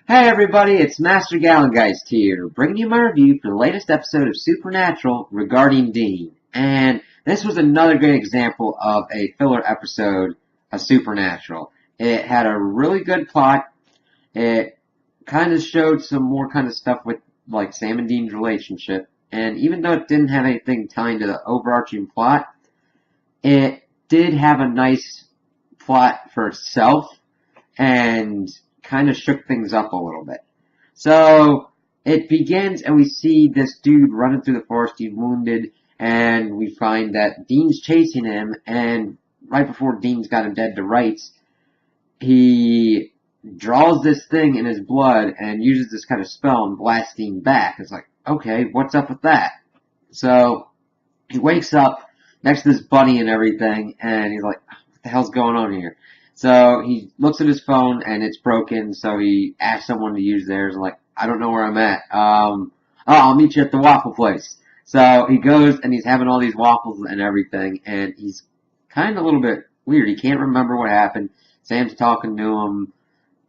Hey everybody, it's Master Gallengeist here, bringing you my review for the latest episode of Supernatural regarding Dean. And this was another great example of a filler episode of Supernatural. It had a really good plot. It kind of showed some more kind of stuff with like Sam and Dean's relationship. And even though it didn't have anything tying to the overarching plot, it did have a nice plot for itself and kind of shook things up a little bit. So it begins, and we see this dude running through the forest. He's wounded, and we find that Dean's chasing him. And right before Dean's got him dead to rights, he draws this thing in his blood and uses this kind of spell and blasts Dean back. It's like, okay, what's up with that? So he wakes up next to this bunny and everything, and he's like, what the hell's going on here? So he looks at his phone and it's broken, so he asks someone to use theirs. I'm like, I don't know where I'm at. I'll meet you at the waffle place. So he goes and he's having all these waffles and everything, and he's kind of a little bit weird. He can't remember what happened. Sam's talking to him,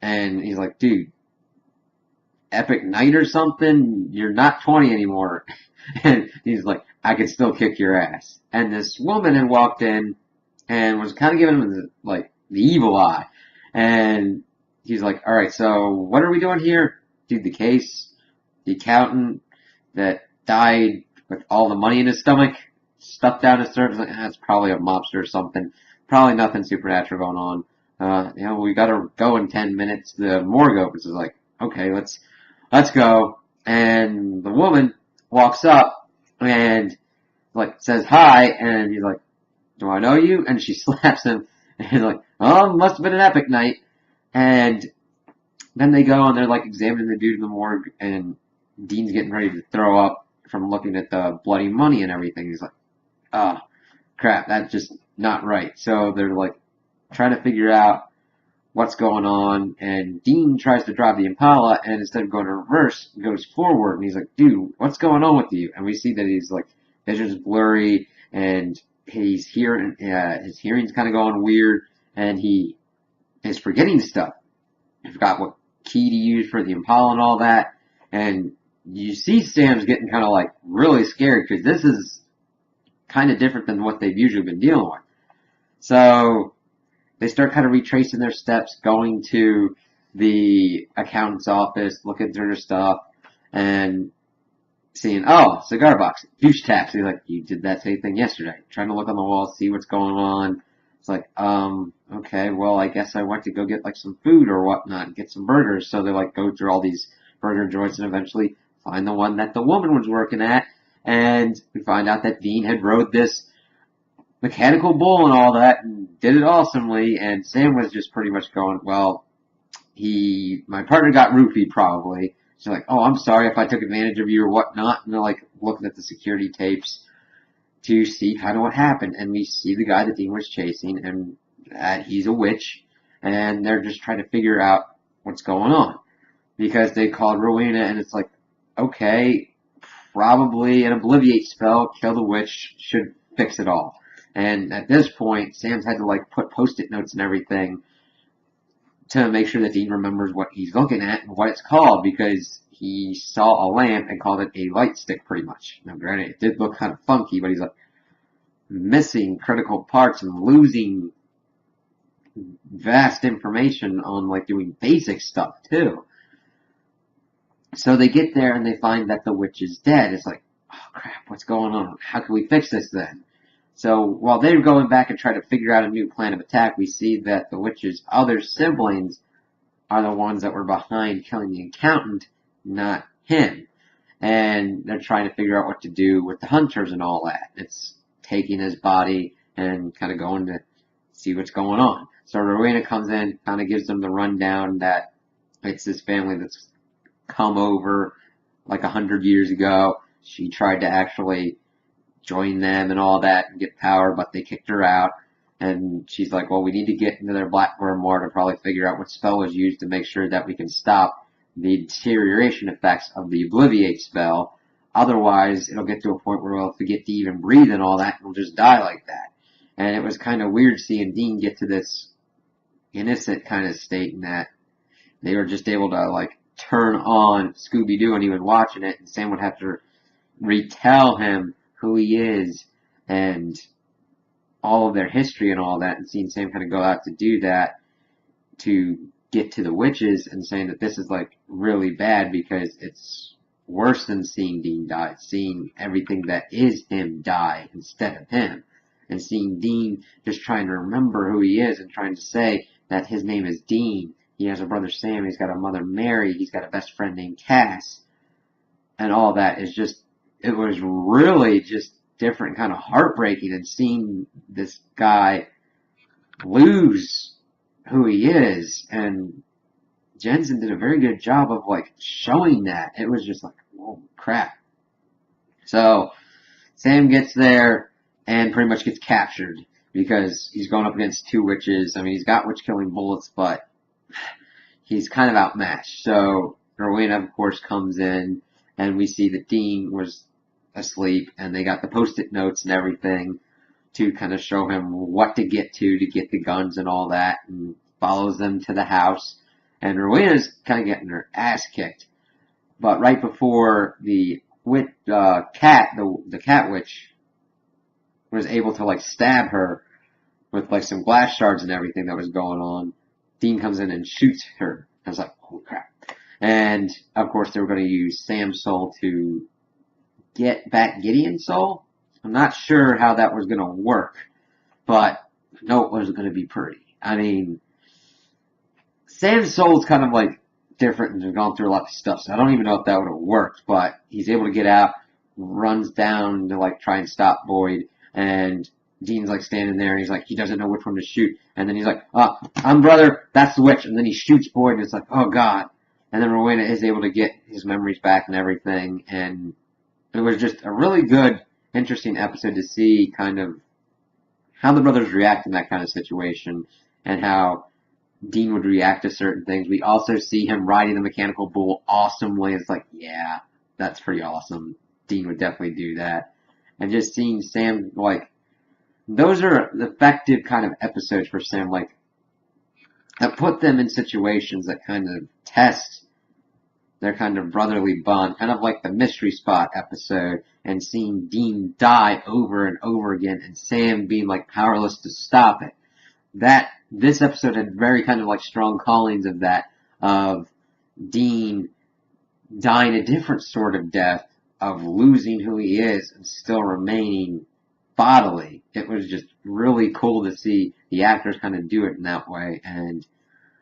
and he's like, dude, epic night or something? You're not 20 anymore. And he's like, I can still kick your ass. And this woman had walked in and was kind of giving him the evil eye. And he's like, alright, so what are we doing here? Dude, the case, the accountant that died with all the money in his stomach, stuffed down his throat. Like, that's probably a mobster or something. Probably nothing supernatural going on. We gotta go in 10 minutes. The morgue opens. It's like, okay, let's go. And the woman walks up and says hi, and he's like, do I know you? And she slaps him, and he's like, oh, it must have been an epic night. And then they go and they're examining the dude in the morgue, and Dean's getting ready to throw up from looking at the bloody money and everything. He's like, oh, crap, that's just not right. So they're trying to figure out what's going on, and Dean tries to drive the Impala, and instead of going in reverse, goes forward, and he's like, dude, what's going on with you? And we see that he's vision's blurry, and his hearing's kind of going weird, and he is forgetting stuff. He forgot what key to use for the Impala and all that, and you see Sam's getting kind of really scared, because this is kind of different than what they've usually been dealing with. So they start kind of retracing their steps, going to the accountant's office, looking through their stuff, and seeing, oh, cigar box, douche taps. He's like, you did that same thing yesterday. Trying to look on the wall, see what's going on. It's like, okay, well, I guess I went to go get some food or whatnot, get some burgers. So they go through all these burger joints and eventually find the one that the woman was working at. And we find out that Dean had rode this mechanical bull and all that and did it awesomely. And Sam was just pretty much going, well, my partner got roofied probably. She's like, oh, I'm sorry if I took advantage of you or whatnot. And they're looking at the security tapes to see kind of what happened. And we see the guy that Dean was chasing, and that he's a witch. And they're just trying to figure out what's going on. Because they called Rowena, and it's like, okay, probably an Obliviate spell, kill the witch, should fix it all. And at this point, Sam's had to put post-it notes and everything to make sure that Dean remembers what he's looking at and what it's called, because he saw a lamp and called it a light stick pretty much. Now granted, it did look kind of funky, but he's missing critical parts and losing vast information on doing basic stuff too. So they get there and they find that the witch is dead. It's like, oh crap, what's going on? How can we fix this then? So while they're going back and trying to figure out a new plan of attack, we see that the witch's other siblings are the ones that were behind killing the accountant, not him. And they're trying to figure out what to do with the hunters and all that. It's taking his body and kind of going to see what's going on. So Rowena comes in, kind of gives them the rundown that it's this family that's come over 100 years ago. She tried to actually join them and all that and get power, but they kicked her out. And she's like, well, we need to get into their black grimoire to probably figure out what spell was used to make sure that we can stop the deterioration effects of the Obliviate spell. Otherwise, it'll get to a point where we'll forget to even breathe and all that, and we'll just die like that. And it was kind of weird seeing Dean get to this innocent kind of state in that they were just able to, turn on Scooby-Doo and he was watching it, and Sam would have to retell him who he is and all of their history and all that, and seeing Sam kind of go out to do that to get to the witches, and saying that this is like really bad because it's worse than seeing Dean die. It's seeing everything that is him die instead of him, and seeing Dean just trying to remember who he is and trying to say that his name is Dean. He has a brother Sam, he's got a mother Mary, he's got a best friend named Cass, and all that is just, it was really just different, kind of heartbreaking, and seeing this guy lose who he is, and Jensen did a very good job of like showing that. It was just like, oh crap. So Sam gets there and pretty much gets captured because he's going up against two witches. I mean, he's got witch killing bullets, but he's kind of outmatched. So Rowena, of course, comes in, and we see that Dean was asleep, and they got the post-it notes and everything to kind of show him what to get the guns and all that, and follows them to the house. And Rowena's kind of getting her ass kicked. But right before the cat witch was able to like stab her with like some glass shards and everything that was going on, Dean comes in and shoots her. I was like, oh crap. And of course they were going to use Sam's soul to get back Gideon's soul. I'm not sure how that was going to work, but no, it was going to be pretty. I mean, Sam's soul's kind of like different and has gone through a lot of stuff, so I don't even know if that would have worked, but he's able to get out, runs down to like try and stop Boyd, and Dean's like standing there, and he's like, he doesn't know which one to shoot, and then he's like, I'm brother, that's the witch, and then he shoots Boyd, and it's like, oh god, and then Rowena is able to get his memories back and everything, and it was just a really good, interesting episode to see kind of how the brothers react in that kind of situation, and how Dean would react to certain things. We also see him riding the mechanical bull awesomely. It's like, yeah, that's pretty awesome. Dean would definitely do that. And just seeing Sam, like, those are effective kind of episodes for Sam, like, that put them in situations that kind of test their kind of brotherly bond, kind of like the Mystery Spot episode, and seeing Dean die over and over again, and Sam being, like, powerless to stop it. This episode had very kind of like strong callings of that, of Dean dying a different sort of death, of losing who he is and still remaining bodily. It was just really cool to see the actors kind of do it in that way, and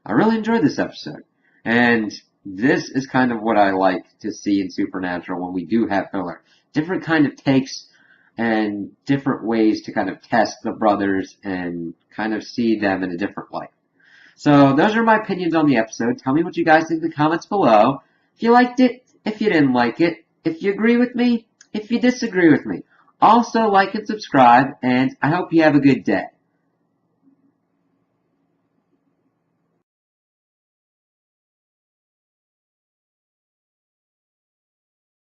I really enjoyed this episode. And this is kind of what I like to see in Supernatural when we do have filler. Different kind of takes and different ways to kind of test the brothers and kind of see them in a different light. So those are my opinions on the episode. Tell me what you guys think in the comments below. If you liked it, if you didn't like it, if you agree with me, if you disagree with me. Also like and subscribe, and I hope you have a good day.